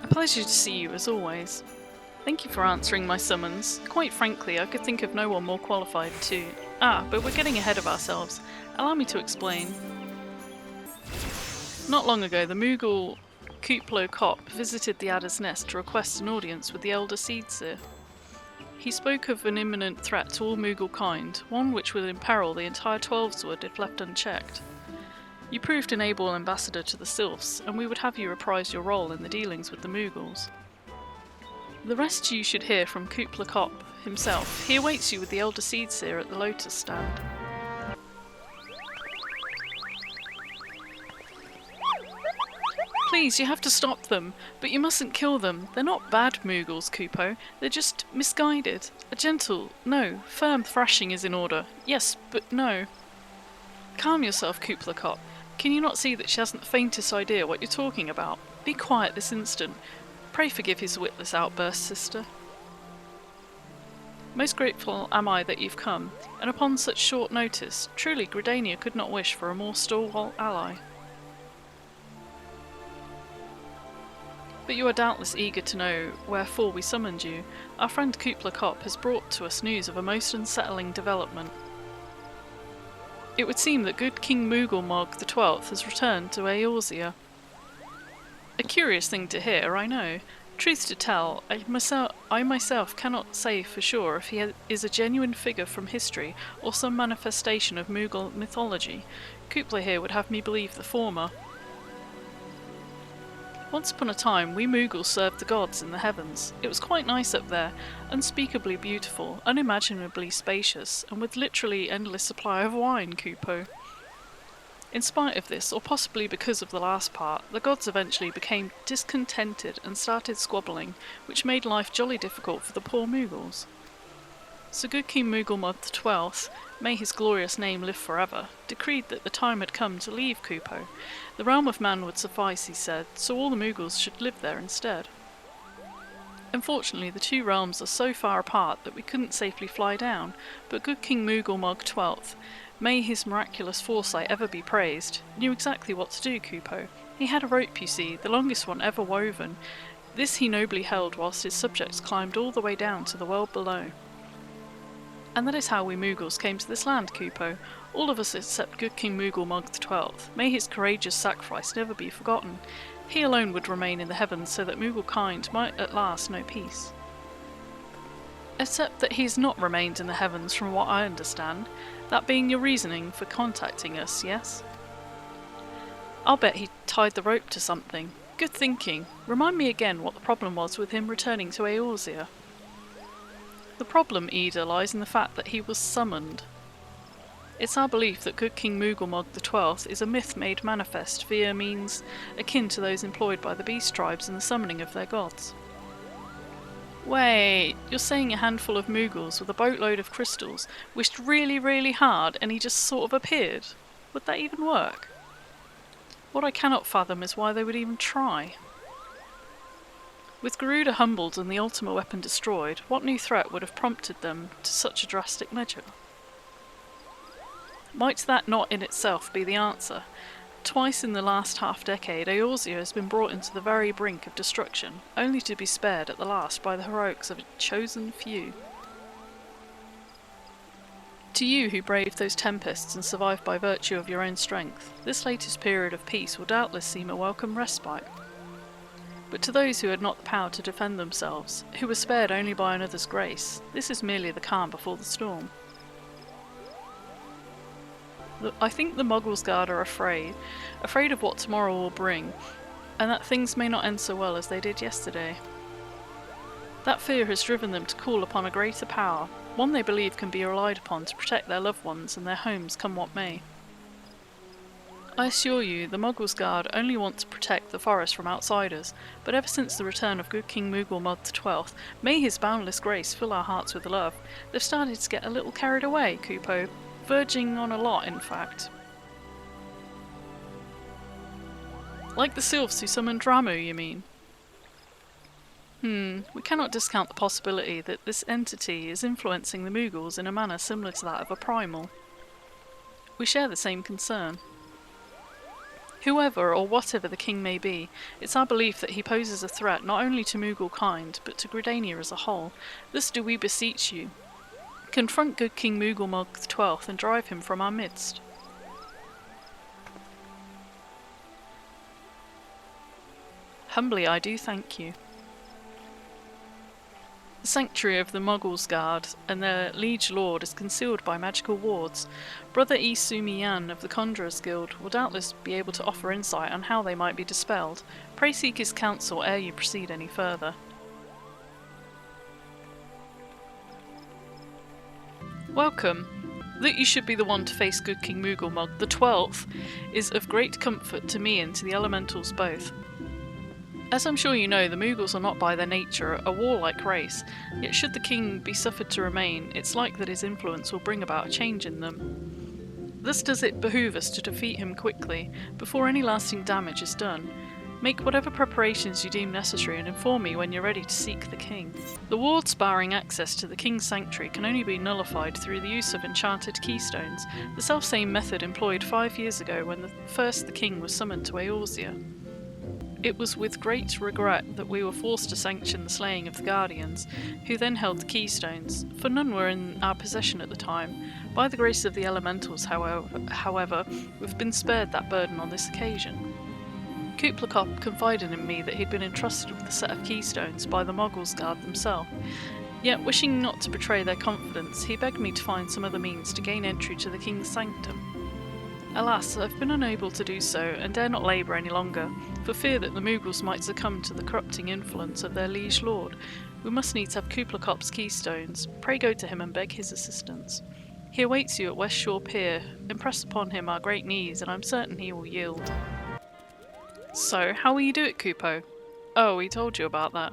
A pleasure to see you as always. Thank you for answering my summons. Quite frankly, I could think of no one more qualified to... but we're getting ahead of ourselves. Allow me to explain. Not long ago, the Moogle Kuplo Kop visited the Adder's Nest to request an audience with the Elder Seedseer. He spoke of an imminent threat to all Moogle kind, one which would imperil the entire Twelveswood if left unchecked. You proved an able ambassador to the Sylphs, and we would have you reprise your role in the dealings with the Moogles. The rest you should hear from Kuplo Kop himself. He awaits you with the Elder Seedseer at the Lotus stand. Please, you have to stop them, but you mustn't kill them. They're not bad Moogles, Kupo. They're just misguided. A gentle, no, firm thrashing is in order. Yes, but no. Calm yourself, Kuplo Kop. Can you not see that she hasn't the faintest idea what you're talking about? Be quiet this instant. Pray forgive his witless outburst, sister. Most grateful am I that you've come, and upon such short notice, truly Gridania could not wish for a more stalwart ally. But you are doubtless eager to know wherefore we summoned you. Our friend Kuplo Kop has brought to us news of a most unsettling development. It would seem that good King Moogle Mog the 12th has returned to Eorzea. A curious thing to hear, I know. Truth to tell, I myself cannot say for sure if he is a genuine figure from history or some manifestation of Moogle mythology. Kuplo here would have me believe the former. Once upon a time, we Moogles served the gods in the heavens. It was quite nice up there, unspeakably beautiful, unimaginably spacious, and with literally endless supply of wine, Kupo. In spite of this, or possibly because of the last part, the gods eventually became discontented and started squabbling, which made life jolly difficult for the poor Moogles. So good King Moogle Mog the 12th, may his glorious name live forever, decreed that the time had come to leave Kupo. The realm of man would suffice, he said, so all the Moogles should live there instead. Unfortunately, the two realms are so far apart that we couldn't safely fly down, but good King Moogle Mog 12th, may his miraculous foresight ever be praised, knew exactly what to do, Kupo. He had a rope, you see, the longest one ever woven. This he nobly held whilst his subjects climbed all the way down to the world below. And that is how we Moogles came to this land, Kupo. All of us except good King Moogle Mog the 12th. May his courageous sacrifice never be forgotten. He alone would remain in the heavens so that Moogle kind might at last know peace. Except that he has not remained in the heavens from what I understand, that being your reasoning for contacting us, yes? I'll bet he tied the rope to something. Good thinking. Remind me again what the problem was with him returning to Eorzea. The problem, Ida, lies in the fact that he was summoned. It's our belief that good King Moogle Mog the 12th is a myth made manifest via means akin to those employed by the beast tribes in the summoning of their gods. Wait, you're saying a handful of Moogles with a boatload of crystals wished really, really hard and he just sort of appeared? Would that even work? What I cannot fathom is why they would even try. With Garuda humbled and the ultimate weapon destroyed, what new threat would have prompted them to such a drastic measure? Might that not in itself be the answer? Twice in the last half-decade, Eorzea has been brought into the very brink of destruction, only to be spared at the last by the heroics of a chosen few. To you who braved those tempests and survived by virtue of your own strength, this latest period of peace will doubtless seem a welcome respite. But to those who had not the power to defend themselves, who were spared only by another's grace, this is merely the calm before the storm. I think the Moggles Guard are afraid of what tomorrow will bring, and that things may not end so well as they did yesterday. That fear has driven them to call upon a greater power, one they believe can be relied upon to protect their loved ones and their homes come what may. I assure you, the Moggles Guard only want to protect the forest from outsiders, but ever since the return of good King Moogle Mog the 12th, may his boundless grace fill our hearts with love, they've started to get a little carried away, Kupo, verging on a lot, in fact. Like the Sylphs who summoned Ramu, you mean? We cannot discount the possibility that this entity is influencing the Moogles in a manner similar to that of a primal. We share the same concern. Whoever or whatever the king may be, it's our belief that he poses a threat not only to Moogle kind, but to Gridania as a whole. Thus do we beseech you. Confront good King Moogle Mog XII and drive him from our midst. Humbly I do thank you. The sanctuary of the Moggles Guard and their liege lord is concealed by magical wards. Brother E. Sumiyan of the Conjurers Guild will doubtless be able to offer insight on how they might be dispelled. Pray seek his counsel ere you proceed any further. Welcome. That you should be the one to face good King Moogle Mog the 12th is of great comfort to me and to the elementals both. As I'm sure you know, the Moogles are not by their nature a warlike race, yet should the king be suffered to remain, it's like that his influence will bring about a change in them. Thus does it behoove us to defeat him quickly, before any lasting damage is done. Make whatever preparations you deem necessary and inform me when you're ready to seek the king. The wards barring access to the king's sanctuary can only be nullified through the use of enchanted keystones, the selfsame method employed 5 years ago when the king was summoned to Eorzea. It was with great regret that we were forced to sanction the slaying of the Guardians, who then held the keystones, for none were in our possession at the time. By the grace of the elementals, however, we've been spared that burden on this occasion. Kuplakop confided in me that he'd been entrusted with a set of keystones by the Moggles Guard themselves, yet wishing not to betray their confidence, he begged me to find some other means to gain entry to the king's sanctum. Alas, I've been unable to do so, and dare not labour any longer, for fear that the Moogles might succumb to the corrupting influence of their liege lord. We must needs have Kuplakop's keystones. Pray go to him and beg his assistance. He awaits you at West Shore Pier. Impress upon him our great needs, and I'm certain he will yield. So, how will you do it, Kupo? Oh, he told you about that.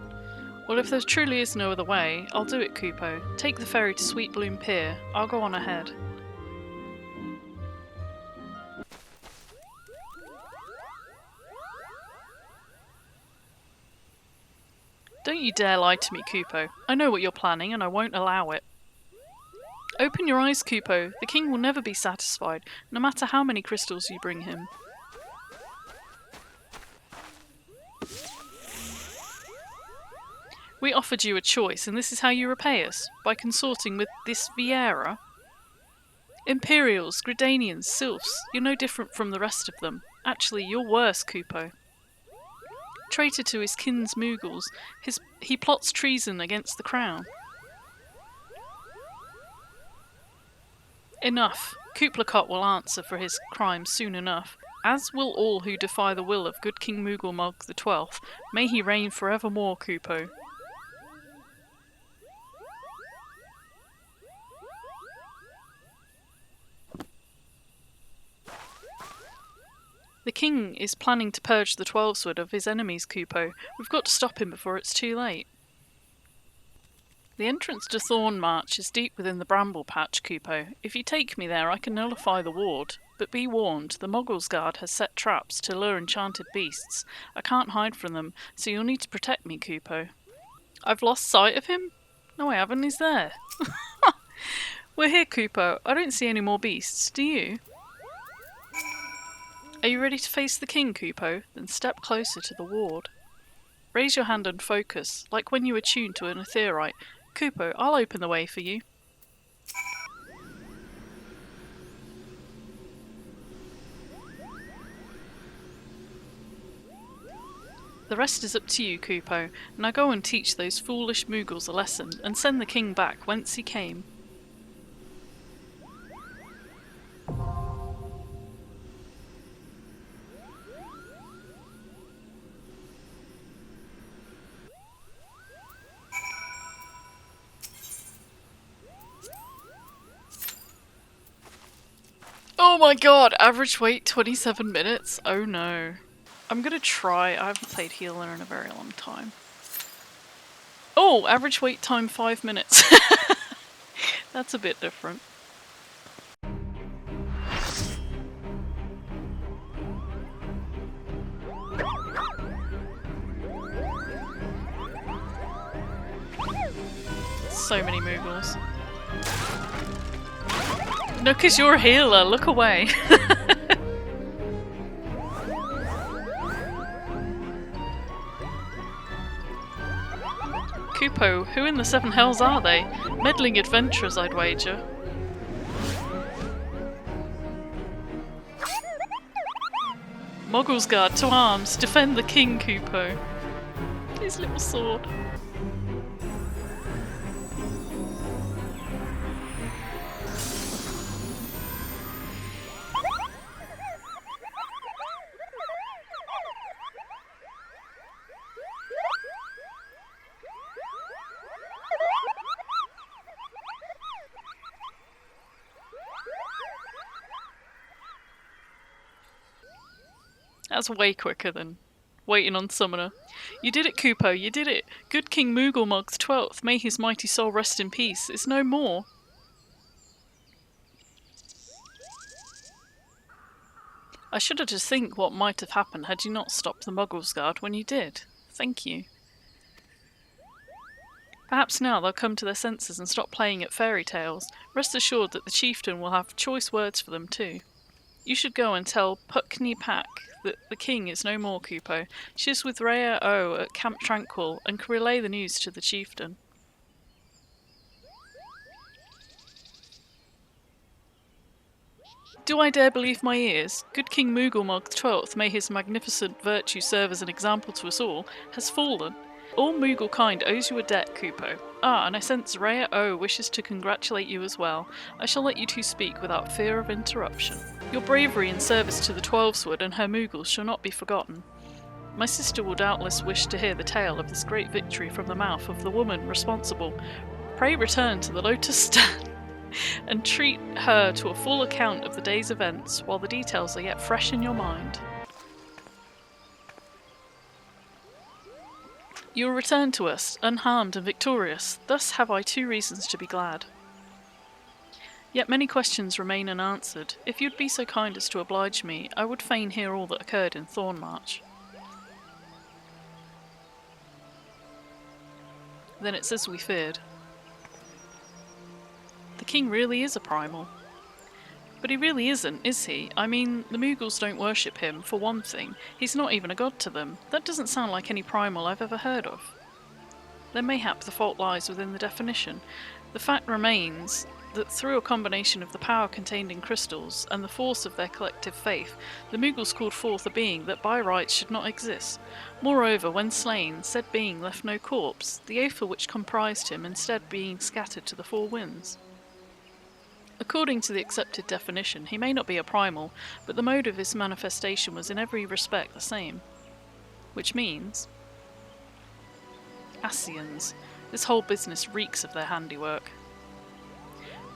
Well, if there truly is no other way, I'll do it, Kupo. Take the ferry to Sweet Bloom Pier. I'll go on ahead. Don't you dare lie to me, Kupo. I know what you're planning, and I won't allow it. Open your eyes, Kupo. The king will never be satisfied, no matter how many crystals you bring him. We offered you a choice, and this is how you repay us, by consorting with this Viera. Imperials, Gridanians, Sylphs, you're no different from the rest of them. Actually, you're worse, Kupo. Traitor to his kin's Moogles, he plots treason against the crown. Enough. Kuplakop will answer for his crimes soon enough, as will all who defy the will of good King Moogle Mog XII. May he reign forevermore, Kupo. The king is planning to purge the Twelveswood of his enemies, Kupo. We've got to stop him before it's too late. The entrance to Thornmarch is deep within the bramble patch, Kupo. If you take me there, I can nullify the ward. But be warned, the Moggles Guard has set traps to lure enchanted beasts. I can't hide from them, so you'll need to protect me, Kupo. I've lost sight of him? No, I haven't. He's there. We're here, Kupo. I don't see any more beasts. Do you? Are you ready to face the king, Kupo? Then step closer to the ward. Raise your hand and focus, like when you attune to an ethereite. Kupo, I'll open the way for you. The rest is up to you, Kupo. Now go and teach those foolish Moogles a lesson, and send the king back whence he came. Oh my god, average wait 27 minutes? Oh no. I'm gonna try. I haven't played healer in a very long time. Oh, average wait time 5 minutes. That's a bit different. So many Moogles. No, 'cause you're a healer, look away. Kupo, who in the seven hells are they? Meddling adventurers, I'd wager. Moggle's Guard, to arms! Defend the king, Kupo! His little sword. That's way quicker than waiting on Summoner. You did it, Kupo, you did it! Good King Moogle Mog 12th, may his mighty soul rest in peace, is no more. I shudder to think what might have happened had you not stopped the Moggle's Guard when you did. Thank you. Perhaps now they'll come to their senses and stop playing at fairy tales. Rest assured that the chieftain will have choice words for them too. You should go and tell Puckney Pack that the king is no more, Kupo. She is with Rhea O at Camp Tranquil and can relay the news to the chieftain. Do I dare believe my ears? Good King Moogle Mog 12th, may his magnificent virtue serve as an example to us all, has fallen. All Moogle kind owes you a debt, Kupo. Ah, and I sense Rhea O wishes to congratulate you as well. I shall let you two speak without fear of interruption. Your bravery in service to the Twelveswood and her Moogles shall not be forgotten. My sister will doubtless wish to hear the tale of this great victory from the mouth of the woman responsible. Pray return to the Lotus Stand and treat her to a full account of the day's events while the details are yet fresh in your mind. You will return to us, unharmed and victorious. Thus have I two reasons to be glad. Yet many questions remain unanswered. If you'd be so kind as to oblige me, I would fain hear all that occurred in Thornmarch. Then it's as we feared. The king really is a primal. But he really isn't, is he? I mean, the Moogles don't worship him, for one thing. He's not even a god to them. That doesn't sound like any primal I've ever heard of. Then mayhap the fault lies within the definition. The fact remains that through a combination of the power contained in crystals and the force of their collective faith, the Moogles called forth a being that by rights should not exist. Moreover, when slain, said being left no corpse, the aether which comprised him instead being scattered to the four winds. According to the accepted definition, he may not be a primal, but the mode of his manifestation was in every respect the same. Which means... Ascians. This whole business reeks of their handiwork.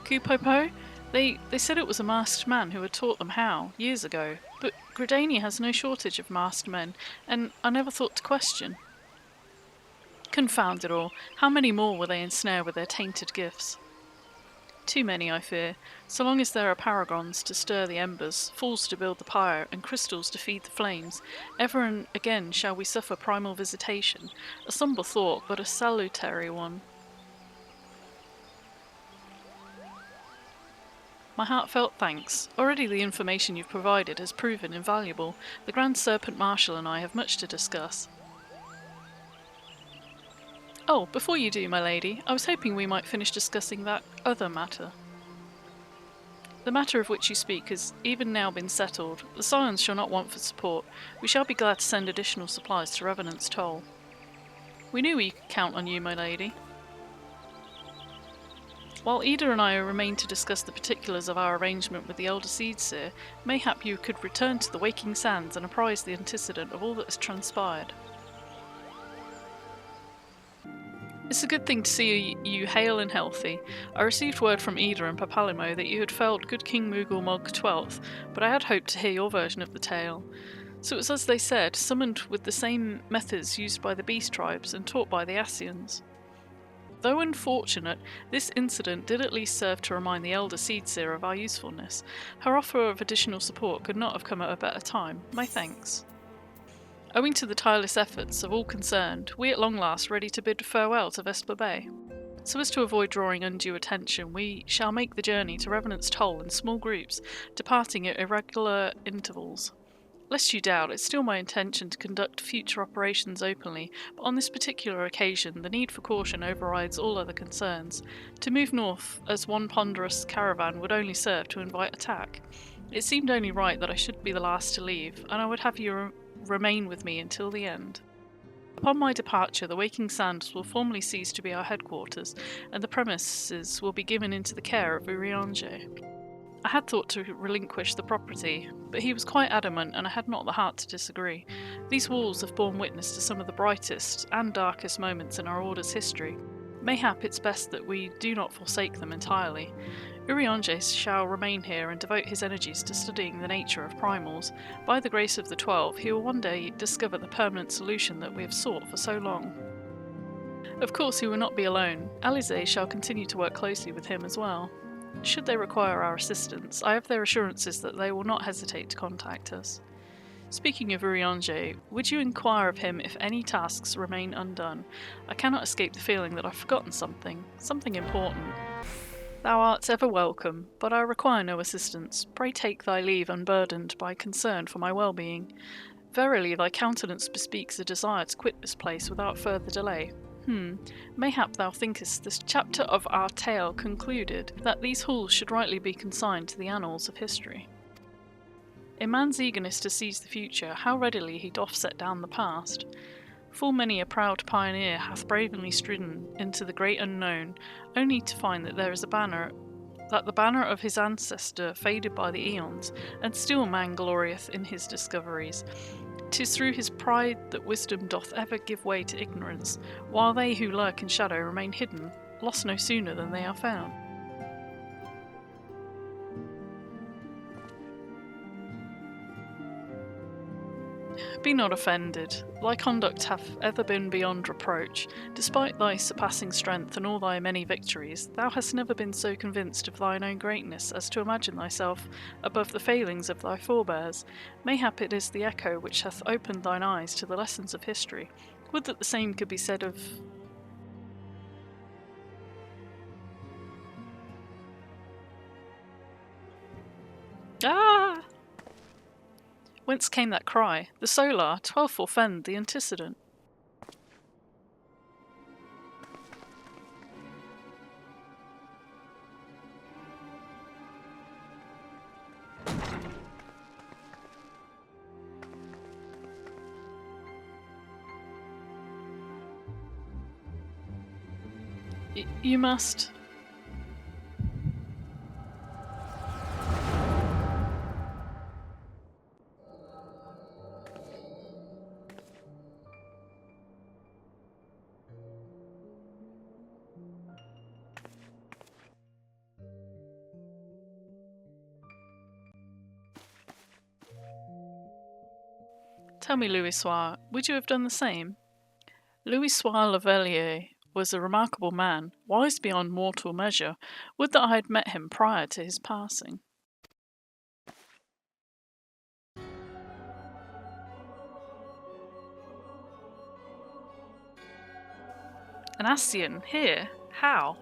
Kupopo? They said it was a masked man who had taught them how, years ago, but Gridania has no shortage of masked men, and I never thought to question. Confound it all, how many more will they ensnare with their tainted gifts? Too many, I fear. So long as there are paragons to stir the embers, fools to build the pyre, and crystals to feed the flames, ever and again shall we suffer primal visitation. A sombre thought, but a salutary one. My heartfelt thanks. Already the information you've provided has proven invaluable. The Grand Serpent Marshal and I have much to discuss. Oh, before you do, my lady, I was hoping we might finish discussing that other matter. The matter of which you speak has even now been settled. The Scions shall not want for support. We shall be glad to send additional supplies to Revenant's Toll. We knew we could count on you, my lady. While Ida and I remain to discuss the particulars of our arrangement with the Elder Seedseer, mayhap you could return to the Waking Sands and apprise the antecedent of all that has transpired. It's a good thing to see you hale and healthy. I received word from Ida and Papalimo that you had felled good King Moogle Mog 12th, but I had hoped to hear your version of the tale. So it was as they said, summoned with the same methods used by the beast tribes and taught by the Ascians. Though unfortunate, this incident did at least serve to remind the Elder Seedseer of our usefulness. Her offer of additional support could not have come at a better time. My thanks. Owing to the tireless efforts of all concerned, we at long last ready to bid farewell to Vesper Bay. So as to avoid drawing undue attention, we shall make the journey to Revenant's Toll in small groups, departing at irregular intervals. Lest you doubt, it's still my intention to conduct future operations openly, but on this particular occasion, the need for caution overrides all other concerns. To move north as one ponderous caravan would only serve to invite attack. It seemed only right that I should be the last to leave, and I would have you remain with me until the end. Upon my departure, the Waking Sands will formally cease to be our headquarters, and the premises will be given into the care of Urianger. I had thought to relinquish the property, but he was quite adamant, and I had not the heart to disagree. These walls have borne witness to some of the brightest and darkest moments in our Order's history. Mayhap it's best that we do not forsake them entirely. Urianger shall remain here and devote his energies to studying the nature of primals. By the grace of the 12, he will one day discover the permanent solution that we have sought for so long. Of course, he will not be alone. Alizé shall continue to work closely with him as well. Should they require our assistance, I have their assurances that they will not hesitate to contact us. Speaking of Urianger, would you inquire of him if any tasks remain undone? I cannot escape the feeling that I've forgotten something important. Thou art ever welcome, but I require no assistance. Pray take thy leave unburdened by concern for my well-being. Verily thy countenance bespeaks a desire to quit this place without further delay. Mayhap thou thinkest this chapter of our tale concluded, that these halls should rightly be consigned to the annals of history. In man's eagerness to seize the future, how readily he doth set down the past. Full many a proud pioneer hath bravely stridden into the great unknown, only to find that there is the banner of his ancestor faded by the eons, and still man glorieth in his discoveries. 'Tis through his pride that wisdom doth ever give way to ignorance, while they who lurk in shadow remain hidden, lost no sooner than they are found. Be not offended. Thy conduct hath ever been beyond reproach. Despite thy surpassing strength and all thy many victories, thou hast never been so convinced of thine own greatness as to imagine thyself above the failings of thy forebears. Mayhap it is the echo which hath opened thine eyes to the lessons of history. Would that the same could be said of... Ah! Whence came that cry? The solar, 12 forfend the antecedent. You must... Tell me, Louis-Soir, would you have done the same? Louis-Soir Lavelier was a remarkable man, wise beyond mortal measure. Would that I had met him prior to his passing. An Ascian, here? How?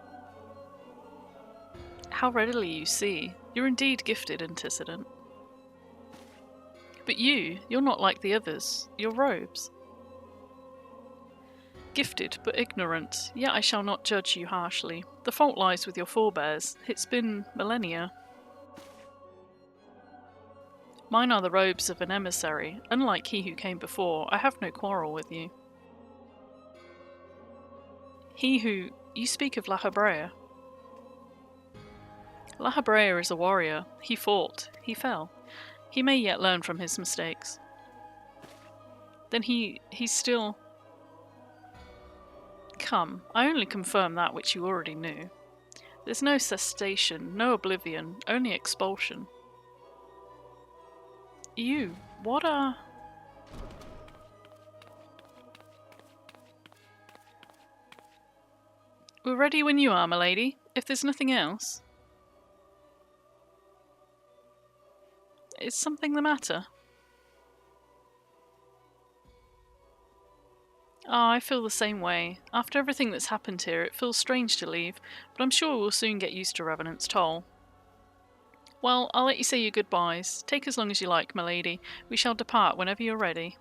How readily you see. You're indeed gifted, antecedent. But you're not like the others. Your robes. Gifted, but ignorant, yet I shall not judge you harshly. The fault lies with your forebears. It's been millennia. Mine are the robes of an emissary. Unlike he who came before, I have no quarrel with you. He who... You speak of La Habrea. La Habrea is a warrior. He fought. He fell. He may yet learn from his mistakes. Then he's still... Come, I only confirm that which you already knew. There's no cessation, no oblivion, only expulsion. You, what are... We're ready when you are, my lady, if there's nothing else. Is something the matter? Ah, I feel the same way. After everything that's happened here, it feels strange to leave, but I'm sure we'll soon get used to Revenant's toll. Well, I'll let you say your goodbyes. Take as long as you like, my lady. We shall depart whenever you're ready.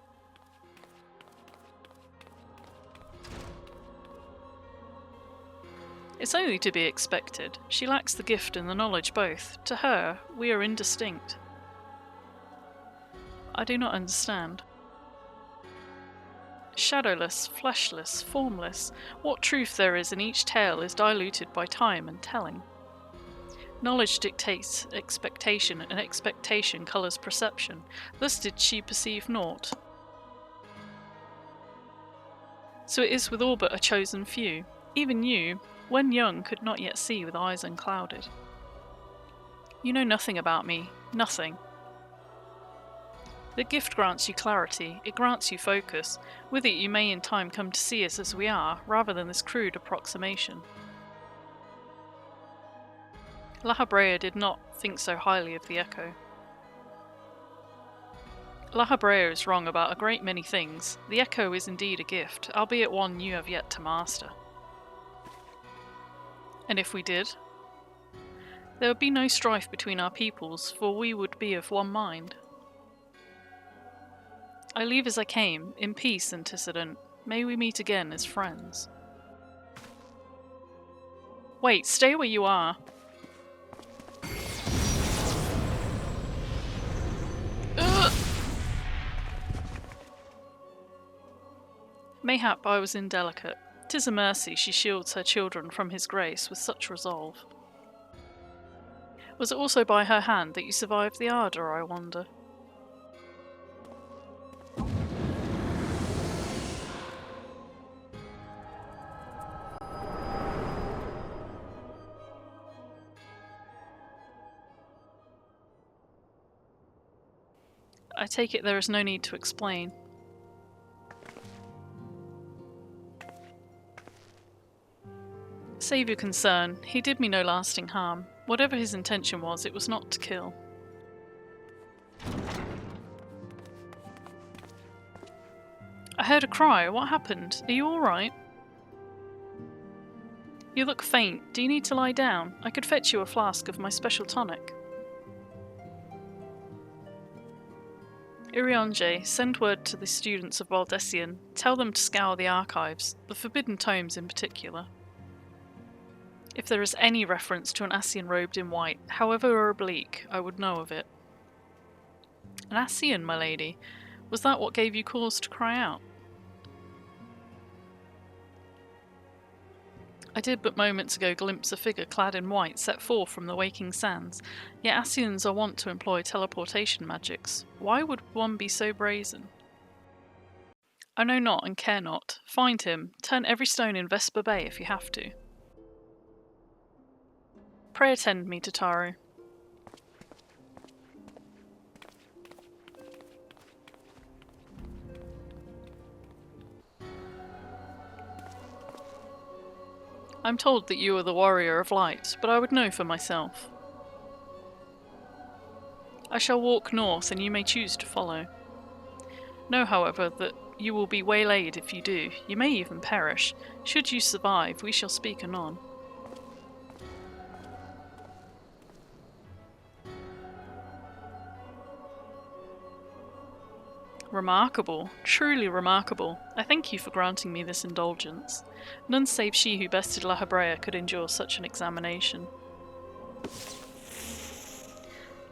It's only to be expected. She lacks the gift and the knowledge both. To her, we are indistinct. I do not understand. Shadowless, fleshless, formless, what truth there is in each tale is diluted by time and telling. Knowledge dictates expectation, and expectation colours perception. Thus did she perceive naught. So it is with all but a chosen few. Even you, when young, could not yet see with eyes unclouded. You know nothing about me, nothing. The gift grants you clarity, it grants you focus. With it you may in time come to see us as we are, rather than this crude approximation. Lahabrea did not think so highly of the echo. Lahabrea is wrong about a great many things. The echo is indeed a gift, albeit one you have yet to master. And if we did? There would be no strife between our peoples, for we would be of one mind. I leave as I came, in peace, antecedent. May we meet again as friends. Wait, stay where you are. Mayhap I was indelicate. 'Tis a mercy she shields her children from his grace with such resolve. Was it also by her hand that you survived the ardour, I wonder? I take it there is no need to explain. Save your concern, he did me no lasting harm. Whatever his intention was, it was not to kill. I heard a cry. What happened? Are you alright? You look faint. Do you need to lie down? I could fetch you a flask of my special tonic. Iriange, send word to the students of Valdesian. Tell them to scour the archives, the forbidden tomes in particular. If there is any reference to an Ascian robed in white, however oblique, I would know of it. An Ascian, my lady? Was that what gave you cause to cry out? I did but moments ago glimpse a figure clad in white set forth from the waking sands, yet Ascians are wont to employ teleportation magics. Why would one be so brazen? I know not and care not. Find him. Turn every stone in Vesper Bay if you have to. Pray attend me, Tataru. I'm told that you are the warrior of light, but I would know for myself. I shall walk north, and you may choose to follow. Know, however, that you will be waylaid if you do. You may even perish. Should you survive, we shall speak anon. Remarkable, truly remarkable. I thank you for granting me this indulgence. None save she who bested Lahabrea could endure such an examination.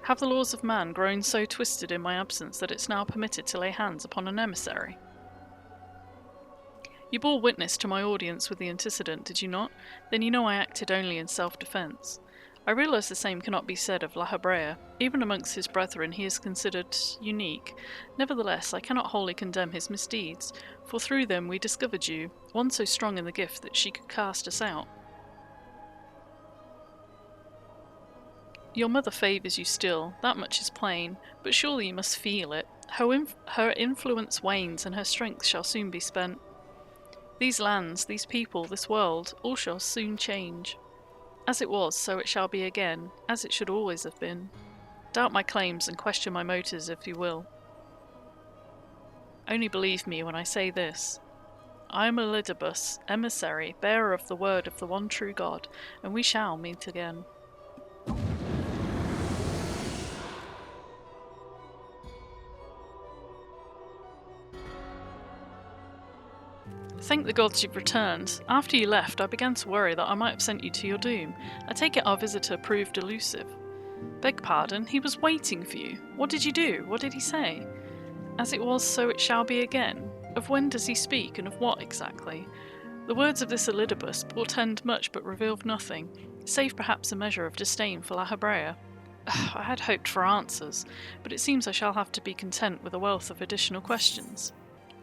Have the laws of man grown so twisted in my absence that it's now permitted to lay hands upon an emissary? You bore witness to my audience with the antecedent, did you not? Then you know I acted only in self-defence. I realise the same cannot be said of Lahabrea. Even amongst his brethren he is considered unique. Nevertheless, I cannot wholly condemn his misdeeds, for through them we discovered you, one so strong in the gift that she could cast us out. Your mother favours you still, that much is plain, but surely you must feel it. Her influence wanes, and her strength shall soon be spent. These lands, these people, this world, all shall soon change. As it was, so it shall be again, as it should always have been. Doubt my claims and question my motives if you will. Only believe me when I say this. I am Elidibus, emissary, bearer of the word of the one true God, and we shall meet again. Thank the gods you've returned. After you left, I began to worry that I might have sent you to your doom. I take it our visitor proved elusive. Beg pardon, he was waiting for you. What did you do? What did he say? As it was, so it shall be again. Of when does he speak, and of what exactly? The words of this Elidibus portend much but reveal nothing, save perhaps a measure of disdain for La Hebrea. I had hoped for answers, but it seems I shall have to be content with a wealth of additional questions.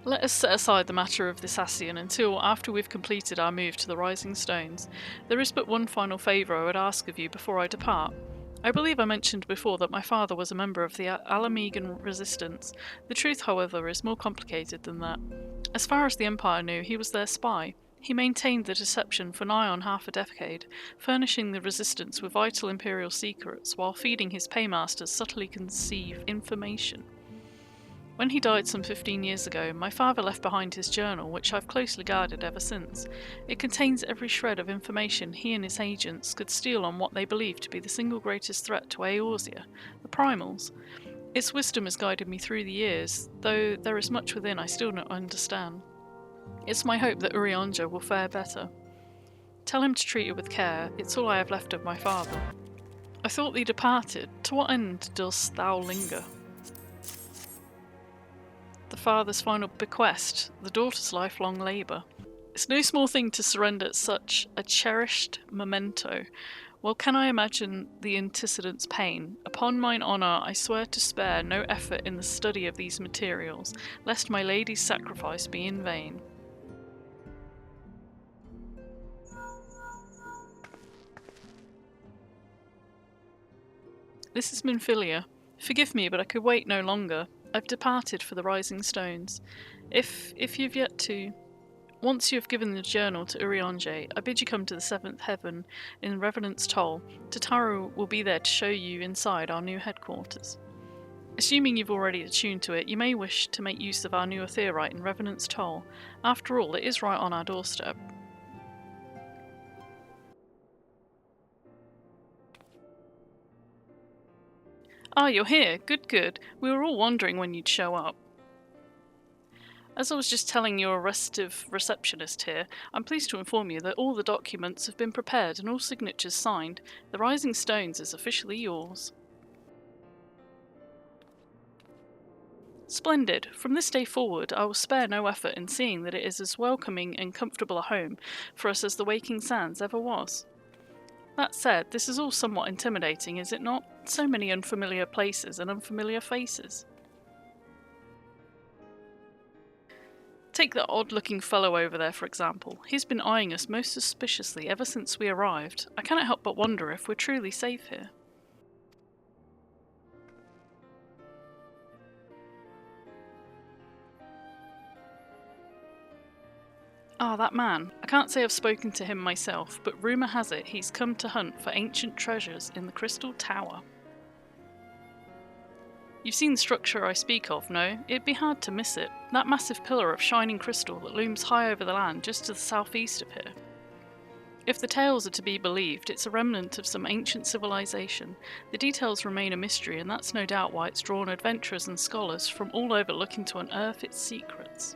Let us set aside the matter of this Ascian until, after we've completed our move to the Rising Stones. There is but one final favour I would ask of you before I depart. I believe I mentioned before that my father was a member of the Alamegan resistance. The truth, however, is more complicated than that. As far as the Empire knew, he was their spy. He maintained the deception for nigh on half a decade, furnishing the resistance with vital imperial secrets while feeding his paymasters subtly conceived information. When he died some 15 years ago, my father left behind his journal, which I've closely guarded ever since. It contains every shred of information he and his agents could steal on what they believed to be the single greatest threat to Eorzea, the Primals. Its wisdom has guided me through the years, though there is much within I still don't understand. It's my hope that Urianger will fare better. Tell him to treat it with care. It's all I have left of my father. I thought thee departed. To what end dost thou linger? The father's final bequest, the daughter's lifelong labour. It's no small thing to surrender such a cherished memento. Well can I imagine the antecedent's pain. Upon mine honour, I swear to spare no effort in the study of these materials, lest my lady's sacrifice be in vain. This is Minfilia. Forgive me, but I could wait no longer. I've departed for the Rising Stones. If you've yet to... Once you have given the journal to Urianger, I bid you come to the 7th heaven in Revenant's Toll. Tataru will be there to show you inside our new headquarters. Assuming you've already attuned to it, you may wish to make use of our new Aetheryte in Revenant's Toll. After all, it is right on our doorstep. Ah, you're here. Good, good. We were all wondering when you'd show up. As I was just telling your restive receptionist here, I'm pleased to inform you that all the documents have been prepared and all signatures signed. The Rising Stones is officially yours. Splendid. From this day forward, I will spare no effort in seeing that it is as welcoming and comfortable a home for us as the Waking Sands ever was. That said, this is all somewhat intimidating, is it not? So many unfamiliar places and unfamiliar faces. Take that odd-looking fellow over there, for example. He's been eyeing us most suspiciously ever since we arrived. I cannot help but wonder if we're truly safe here. Ah, that man. I can't say I've spoken to him myself, but rumour has it he's come to hunt for ancient treasures in the Crystal Tower. You've seen the structure I speak of, no? It'd be hard to miss it. That massive pillar of shining crystal that looms high over the land just to the southeast of here. If the tales are to be believed, it's a remnant of some ancient civilization. The details remain a mystery, and that's no doubt why it's drawn adventurers and scholars from all over looking to unearth its secrets.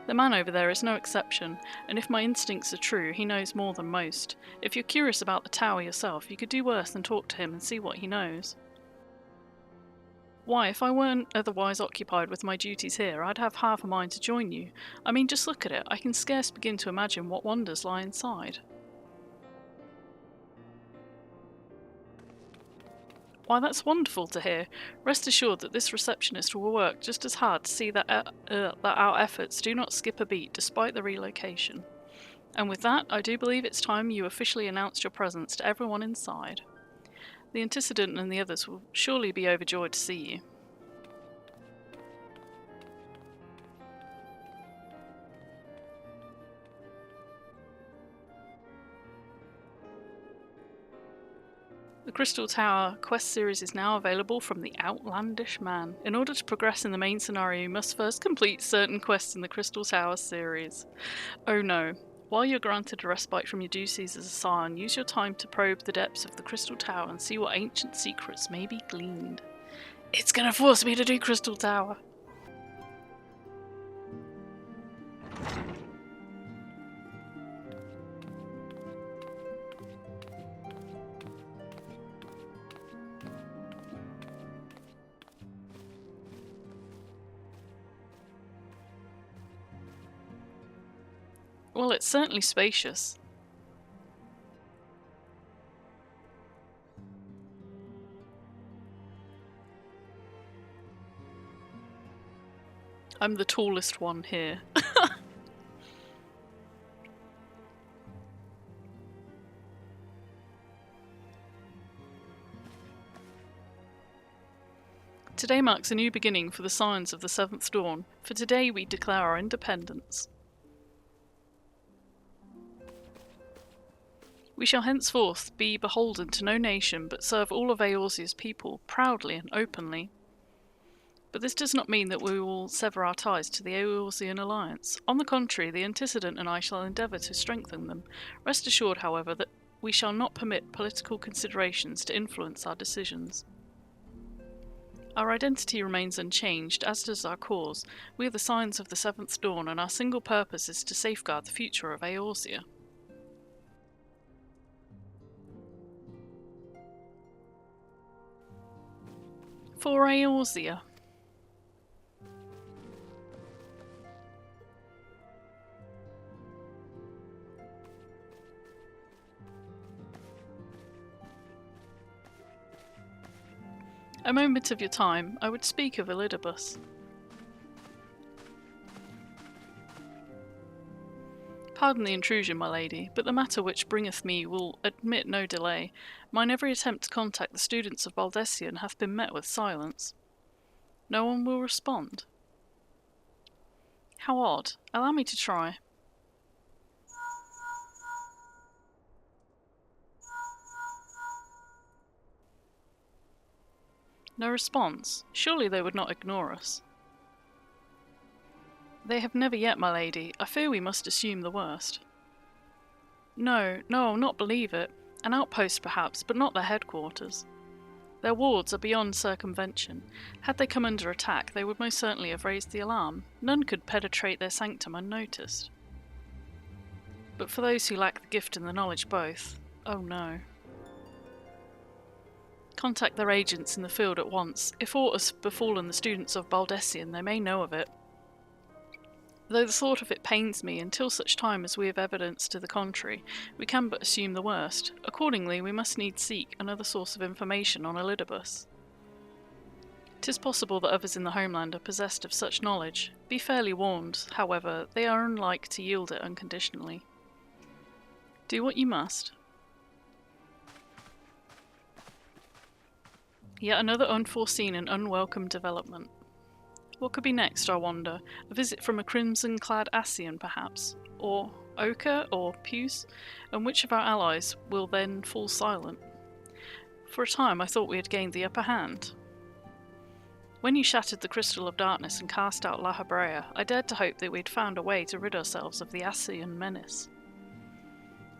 The man over there is no exception, and if my instincts are true, he knows more than most. If you're curious about the tower yourself, you could do worse than talk to him and see what he knows. Why, if I weren't otherwise occupied with my duties here, I'd have half a mind to join you. I mean, just look at it. I can scarce begin to imagine what wonders lie inside. Why, that's wonderful to hear. Rest assured that this receptionist will work just as hard to see that our efforts do not skip a beat despite the relocation. And with that, I do believe it's time you officially announced your presence to everyone inside. The antecedent and the others will surely be overjoyed to see you. The Crystal Tower quest series is now available from the Outlandish Man. In order to progress in the main scenario, you must first complete certain quests in the Crystal Tower series. Oh no. While you're granted a respite from your duties as a Scion, use your time to probe the depths of the Crystal Tower and see what ancient secrets may be gleaned. It's gonna force me to do Crystal Tower! Well, it's certainly spacious. I'm the tallest one here. Today marks a new beginning for the Scions of the Seventh Dawn, for today we declare our independence. We shall henceforth be beholden to no nation, but serve all of Eorzea's people, proudly and openly. But this does not mean that we will sever our ties to the Eorzean alliance. On the contrary, the antecedent and I shall endeavour to strengthen them. Rest assured, however, that we shall not permit political considerations to influence our decisions. Our identity remains unchanged, as does our cause. We are the Scions of the Seventh Dawn, and our single purpose is to safeguard the future of Eorzea. For Eorzea. A moment of your time, I would speak of Elidibus. Pardon the intrusion, my lady, but the matter which bringeth me will admit no delay. Mine every attempt to contact the students of Baldessian hath been met with silence. No one will respond. How odd. Allow me to try. No response. Surely they would not ignore us. They have never yet, my lady. I fear we must assume the worst. No, I'll not believe it. An outpost perhaps, but not their headquarters. Their wards are beyond circumvention. Had they come under attack, they would most certainly have raised the alarm. None could penetrate their sanctum unnoticed. But for those who lack the gift and the knowledge both, oh no. Contact their agents in the field at once. If aught has befallen the students of Baldessian, they may know of it. Though the thought of it pains me, until such time as we have evidence to the contrary, we can but assume the worst. Accordingly, we must needs seek another source of information on Elidibus. 'Tis possible that others in the homeland are possessed of such knowledge. Be fairly warned, however, they are unlike to yield it unconditionally. Do what you must. Yet another unforeseen and unwelcome development. What could be next, I wonder? A visit from a crimson-clad Ascian, perhaps? Or Ochre, or Puce? And which of our allies will then fall silent? For a time I thought we had gained the upper hand. When you shattered the crystal of darkness and cast out La Habrea, I dared to hope that we had found a way to rid ourselves of the Ascian menace.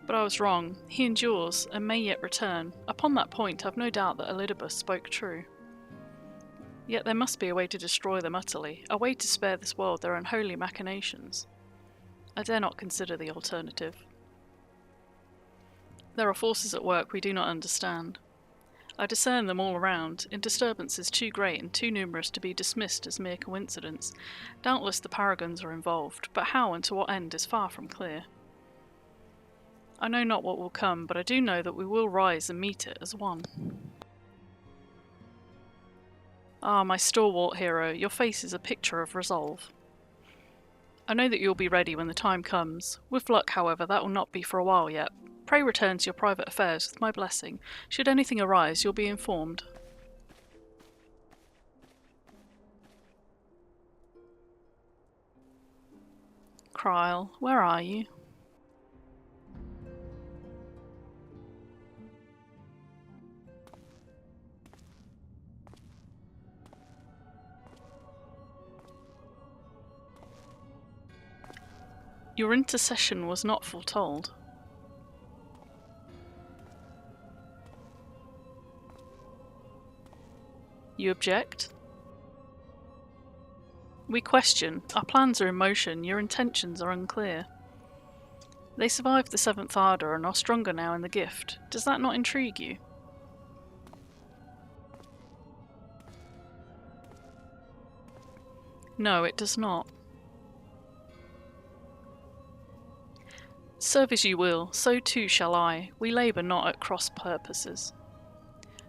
But I was wrong. He endures, and may yet return. Upon that point I've no doubt that Elidibus spoke true. Yet there must be a way to destroy them utterly, a way to spare this world their unholy machinations. I dare not consider the alternative. There are forces at work we do not understand. I discern them all around, in disturbances too great and too numerous to be dismissed as mere coincidence. Doubtless the paragons are involved, but how and to what end is far from clear. I know not what will come, but I do know that we will rise and meet it as one. Ah, my stalwart hero, your face is a picture of resolve. I know that you'll be ready when the time comes. With luck, however, that will not be for a while yet. Pray return to your private affairs with my blessing. Should anything arise, you'll be informed. Kryl, where are you? Your intercession was not foretold. You object? We question. Our plans are in motion, your intentions are unclear. They survived the Seventh Ardor and are stronger now in the gift. Does that not intrigue you? No, it does not. Serve as you will, so too shall I. We labour not at cross purposes.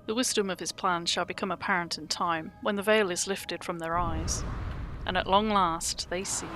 The wisdom of his plans shall become apparent in time, when the veil is lifted from their eyes, and at long last they see.